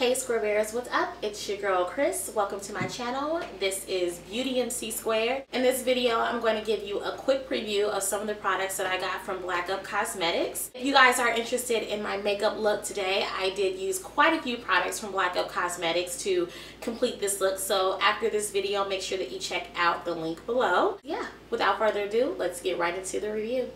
Hey Square Bears, what's up? It's your girl Chris. Welcome to my channel. This is Beauty MC Square. In this video, I'm going to give you a quick preview of some of the products that I got from Black Up Cosmetics. If you guys are interested in my makeup look today, I did use quite a few products from Black Up Cosmetics to complete this look. So after this video, make sure that you check out the link below. Yeah, without further ado, let's get right into the review.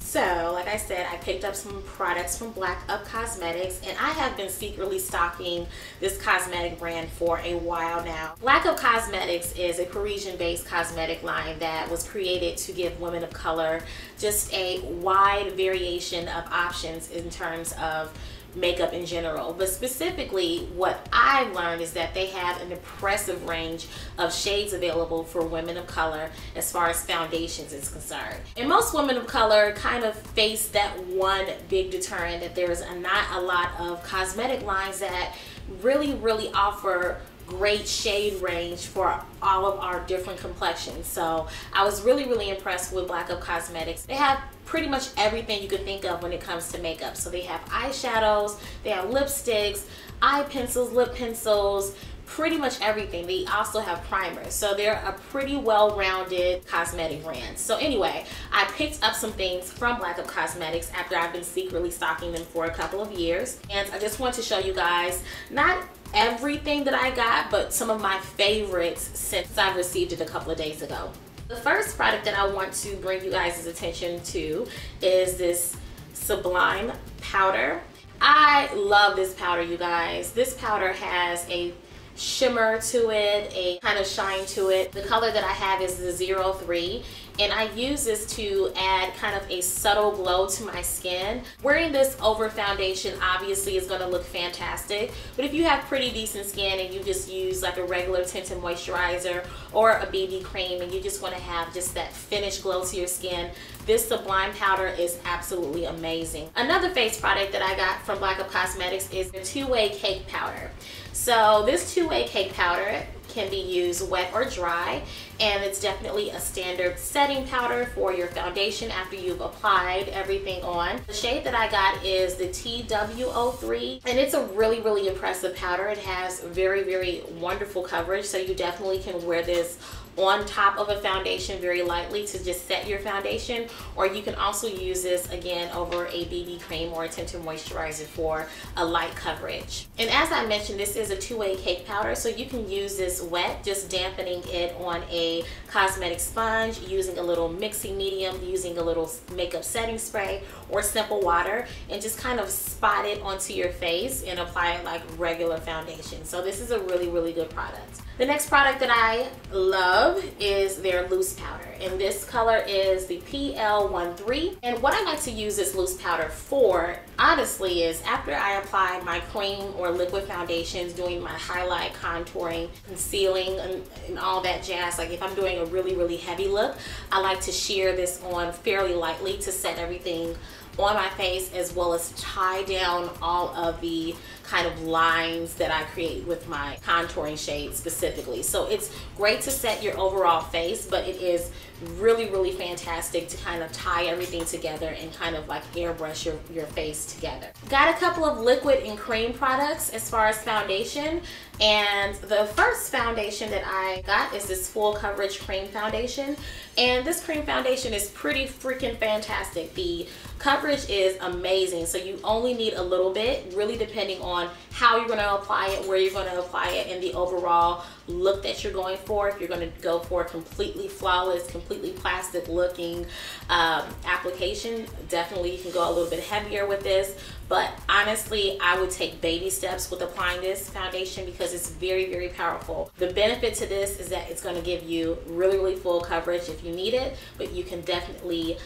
So, like I said, I picked up some products from Black Up Cosmetics, and I have been secretly stocking this cosmetic brand for a while now. Black Up Cosmetics is a Parisian-based cosmetic line that was created to give women of color just a wide variation of options in terms of makeup in general, but specifically what I've learned is that they have an impressive range of shades available for women of color as far as foundations is concerned. And most women of color kind of face that one big deterrent, that there's not a lot of cosmetic lines that really offer great shade range for all of our different complexions. So I was really impressed with Black Up Cosmetics. They have pretty much everything you could think of when it comes to makeup. So they have eyeshadows, they have lipsticks, eye pencils, lip pencils, pretty much everything. They also have primers. So they're a pretty well-rounded cosmetic brand. So anyway, I picked up some things from Black Up Cosmetics after I've been secretly stocking them for a couple of years. And I just want to show you guys not everything that I got, but some of my favorites since I received it a couple of days ago. The first product that I want to bring you guys' attention to is this Sublime powder. I love this powder, you guys. This powder has a shimmer to it, a kind of shine to it. The color that I have is the 03, and I use this to add kind of a subtle glow to my skin. Wearing this over foundation obviously is going to look fantastic, but if you have pretty decent skin and you just use like a regular tinted moisturizer or a BB cream and you just want to have just that finished glow to your skin, this Sublime powder is absolutely amazing. Another face product that I got from Black Up Cosmetics is the two-way cake powder. So this two-way cake powder can be used wet or dry, and it's definitely a standard setting powder for your foundation after you've applied everything on. The shade that I got is the TW03, and it's a really impressive powder. It has very wonderful coverage, so you definitely can wear this on top of a foundation very lightly to just set your foundation, or you can also use this again over a BB cream or a tinted moisturizer for a light coverage. And as I mentioned, this is a two-way cake powder, so you can use this wet, just dampening it on a cosmetic sponge, using a little mixing medium, using a little makeup setting spray or simple water, and just kind of spot it onto your face and apply it like regular foundation. So this is a really good product. The next product that I love is their loose powder, and this color is the PL13. And what I like to use this loose powder for, honestly, is after I apply my cream or liquid foundations, doing my highlight, contouring, concealing, and all that jazz. Like if I'm doing a really heavy look, I like to sheer this on fairly lightly to set everything on my face, as well as tie down all of the kind of lines that I create with my contouring shade specifically. So it's great to set your overall face, but it is really fantastic to kind of tie everything together and kind of like airbrush your face together. Got a couple of liquid and cream products as far as foundation, and the first foundation that I got is this full coverage cream foundation, and this cream foundation is pretty freaking fantastic. The coverage is amazing, so you only need a little bit, really depending on how you're going to apply it, where you're going to apply it, and the overall look that you're going for. If you're going to go for a completely flawless, completely plastic looking application, definitely you can go a little bit heavier with this. But honestly, I would take baby steps with applying this foundation because it's very powerful. The benefit to this is that it's going to give you really full coverage if you need it, but you can definitely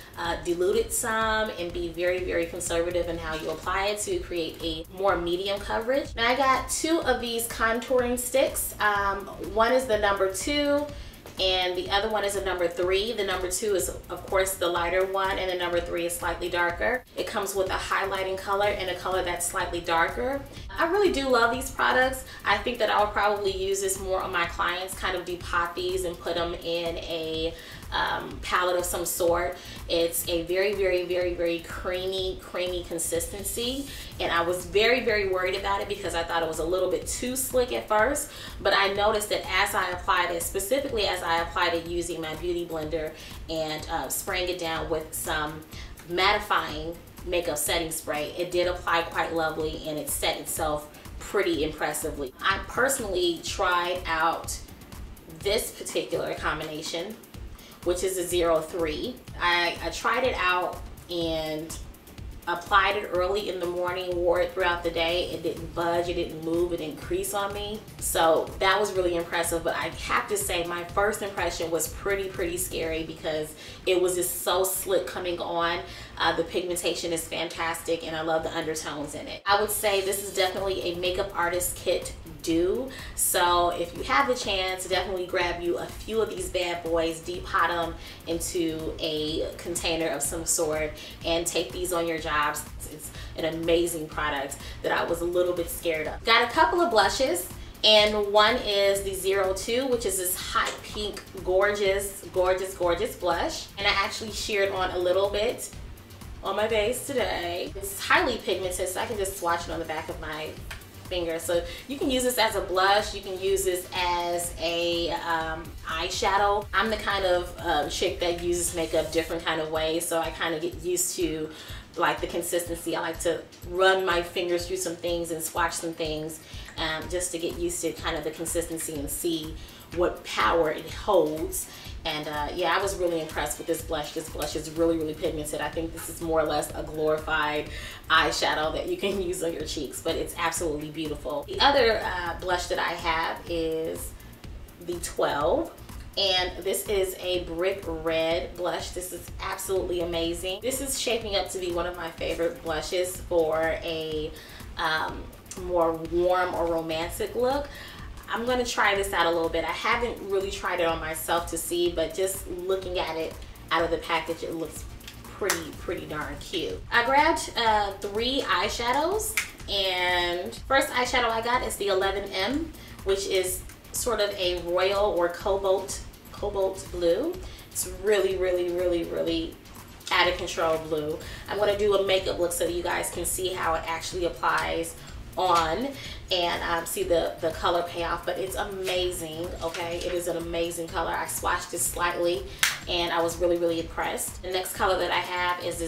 dilute it some and be very conservative in how you apply it to create a more medium coverage. Now I got two of these contouring sticks. One is the number 2 and the other one is a number 3. The number 2 is of course the lighter one, and the number 3 is slightly darker. It comes with a highlighting color and a color that's slightly darker. I really do love these products. I think that I would probably use this more on my clients, kind of depot these and put them in a palette of some sort. It's a very creamy consistency, and I was very worried about it because I thought it was a little bit too slick at first, but I noticed that as I applied it, specifically as I applied it using my beauty blender and spraying it down with some mattifying makeup setting spray, it did apply quite lovely and it set itself pretty impressively. I personally tried out this particular combination, which is a 03. I tried it out and applied it early in the morning, wore it throughout the day. It didn't budge, it didn't move, it didn't crease on me. So that was really impressive, but I have to say my first impression was pretty scary because it was just so slick coming on. The pigmentation is fantastic and I love the undertones in it. I would say this is definitely a makeup artist kit do. So if you have the chance, definitely grab you a few of these bad boys, depot them into a container of some sort and take these on your jobs. It's an amazing product that I was a little bit scared of. Got a couple of blushes, and one is the 02, which is this hot pink gorgeous blush, and I actually sheared on a little bit on my base today. It's highly pigmented, so I can just swatch it on the back of my finger. So you can use this as a blush, you can use this as a eyeshadow. I'm the kind of chick that uses makeup different kind of ways, so I kind of get used to like the consistency. I like to run my fingers through some things and swatch some things just to get used to kind of the consistency and see what power it holds. And yeah, I was really impressed with this blush. This blush is really pigmented. I think this is more or less a glorified eyeshadow that you can use on your cheeks, but it's absolutely beautiful. The other blush that I have is the 12. And this is a brick red blush. This is absolutely amazing. This is shaping up to be one of my favorite blushes for a more warm or romantic look. I'm going to try this out a little bit. I haven't really tried it on myself to see, but just looking at it out of the package, it looks pretty darn cute. I grabbed 3 eyeshadows, and first eyeshadow I got is the 11M, which is sort of a royal or cobalt blue. It's really out of control blue. I'm going to do a makeup look so that you guys can see how it actually applies on and see the color payoff, but it's amazing. Okay, it is an amazing color. I swatched it slightly and I was really impressed. The next color that I have is the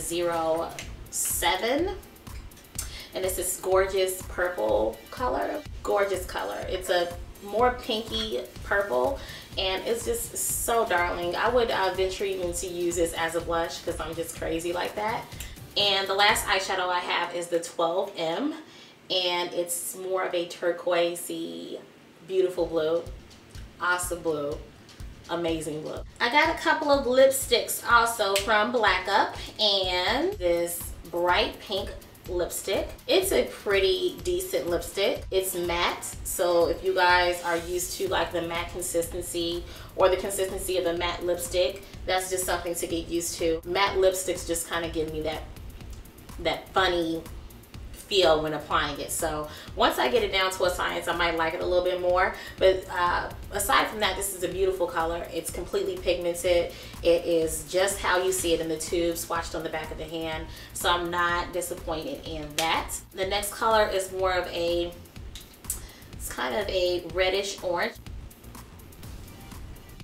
07, and it's this gorgeous purple color. Gorgeous color. It's a more pinky purple and it's just so darling. I would venture even to use this as a blush because I'm just crazy like that. And the last eyeshadow I have is the 12M, and it's more of a turquoisey, beautiful blue, awesome blue, amazing blue. I got a couple of lipsticks also from Black Up, and this bright pink lipstick. It's a pretty decent lipstick. It's matte, so if you guys are used to like the matte consistency or the consistency of a matte lipstick, that's just something to get used to. Matte lipsticks just kind of give me that funny feel when applying it. So once I get it down to a science, I might like it a little bit more. But aside from that, this is a beautiful color. It's completely pigmented. It is just how you see it in the tube, swatched on the back of the hand. So I'm not disappointed in that. The next color is more of a, it's kind of a reddish orange.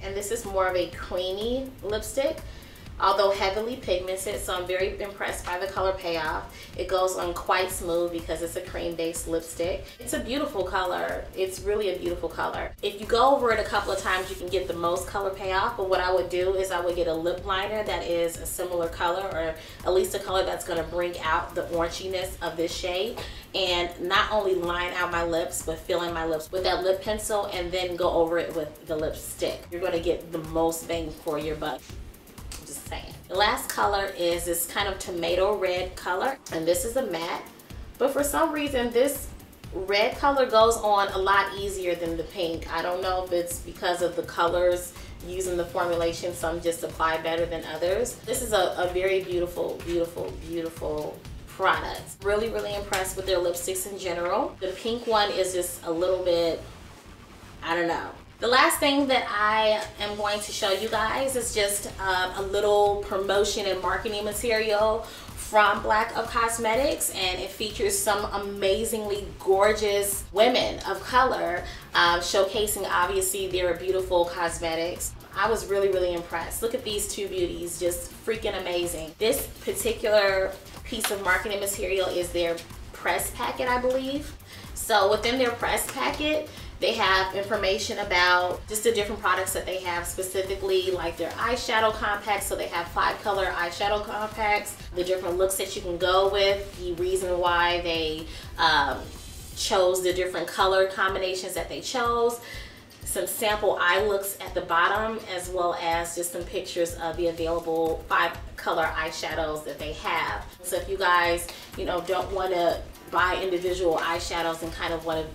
And this is more of a creamy lipstick, although heavily pigmented, so I'm very impressed by the color payoff. It goes on quite smooth because it's a cream-based lipstick. It's a beautiful color. It's really a beautiful color. If you go over it a couple of times, you can get the most color payoff, but what I would do is I would get a lip liner that is a similar color, or at least a color that's going to bring out the orangeiness of this shade, and not only line out my lips, but fill in my lips with that lip pencil and then go over it with the lipstick. You're going to get the most bang for your buck. Saying. The last color is this kind of tomato red color, and this is a matte, but for some reason this red color goes on a lot easier than the pink. I don't know if it's because of the colors using the formulation. Some just apply better than others. This is a very beautiful, beautiful, beautiful product. Really, really impressed with their lipsticks in general. The pink one is just a little bit, I don't know. The last thing that I am going to show you guys is just a little promotion and marketing material from Black Up Cosmetics, and it features some amazingly gorgeous women of color showcasing obviously their beautiful cosmetics. I was really, really impressed. Look at these two beauties, just freaking amazing. This particular piece of marketing material is their press packet, I believe. So within their press packet, they have information about just the different products that they have, specifically like their eyeshadow compacts. So they have 5 color eyeshadow compacts, the different looks that you can go with, the reason why they chose the different color combinations that they chose, some sample eye looks at the bottom, as well as just some pictures of the available 5 color eyeshadows that they have. So if you guys, you know, don't want to buy individual eyeshadows and kind of want to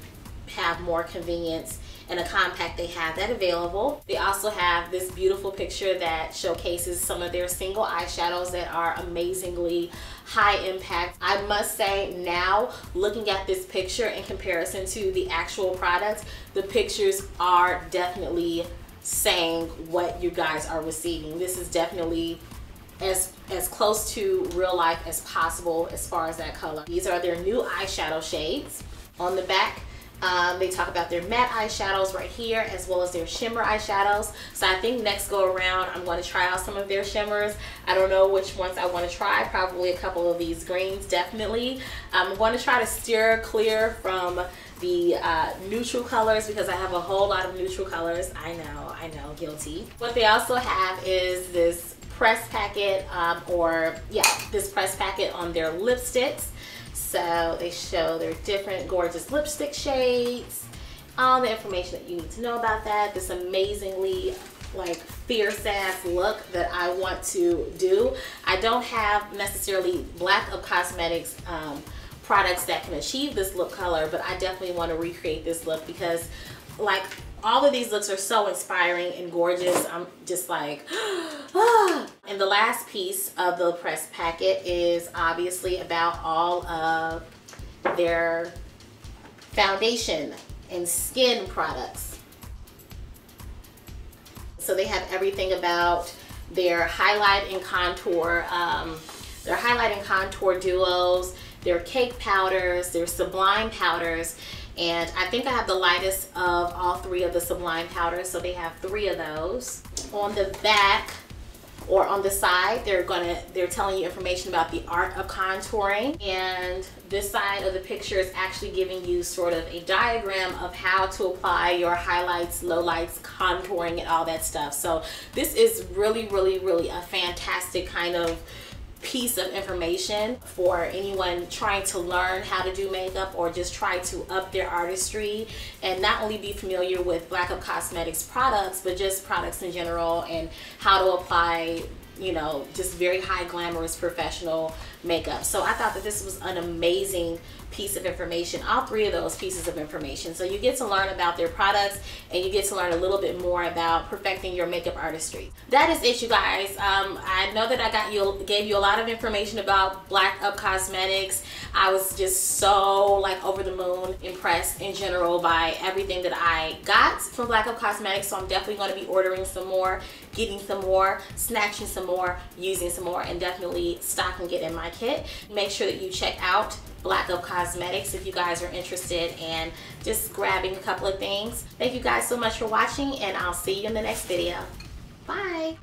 have more convenience in a compact, they have that available. They also have this beautiful picture that showcases some of their single eyeshadows that are amazingly high impact. I must say, now looking at this picture in comparison to the actual products, the pictures are definitely saying what you guys are receiving. This is definitely as close to real life as possible as far as that color. These are their new eyeshadow shades. On the back, they talk about their matte eyeshadows right here, as well as their shimmer eyeshadows. So I think next go around, I'm going to try out some of their shimmers. I don't know which ones I want to try. Probably a couple of these greens, definitely. I'm going to try to steer clear from the neutral colors because I have a whole lot of neutral colors. I know, guilty. What they also have is this press packet, this press packet on their lipsticks. So they show their different gorgeous lipstick shades, all the information that you need to know about that. This amazingly like fierce ass look that I want to do. I don't have necessarily Black Up Cosmetics products that can achieve this lip color, but I definitely want to recreate this look because like all of these looks are so inspiring and gorgeous. I'm just like, ah. And the last piece of the press packet is obviously about all of their foundation and skin products. So they have everything about their highlight and contour, duos, their cake powders, their sublime powders. And I think I have the lightest of all 3 of the sublime powders, so they have 3 of those. On the back or on the side, they're telling you information about the art of contouring, and this side of the picture is actually giving you sort of a diagram of how to apply your highlights, lowlights, contouring, and all that stuff. So this is really, really, really a fantastic kind of piece of information for anyone trying to learn how to do makeup or just try to up their artistry and not only be familiar with Black Up Cosmetics products, but just products in general and how to apply, you know, just very high glamorous professional makeup. So I thought that this was an amazing piece of information, all 3 of those pieces of information. So you get to learn about their products and you get to learn a little bit more about perfecting your makeup artistry. That is it, you guys. I know that I gave you a lot of information about Black Up Cosmetics. I was just so like over the moon impressed in general by everything that I got from Black Up Cosmetics. So I'm definitely going to be ordering some more, getting some more, snatching some more, using some more, and definitely stocking it in my kit. Make sure that you check out Black Up Cosmetics if you guys are interested in just grabbing a couple of things. Thank you guys so much for watching, and I'll see you in the next video. Bye.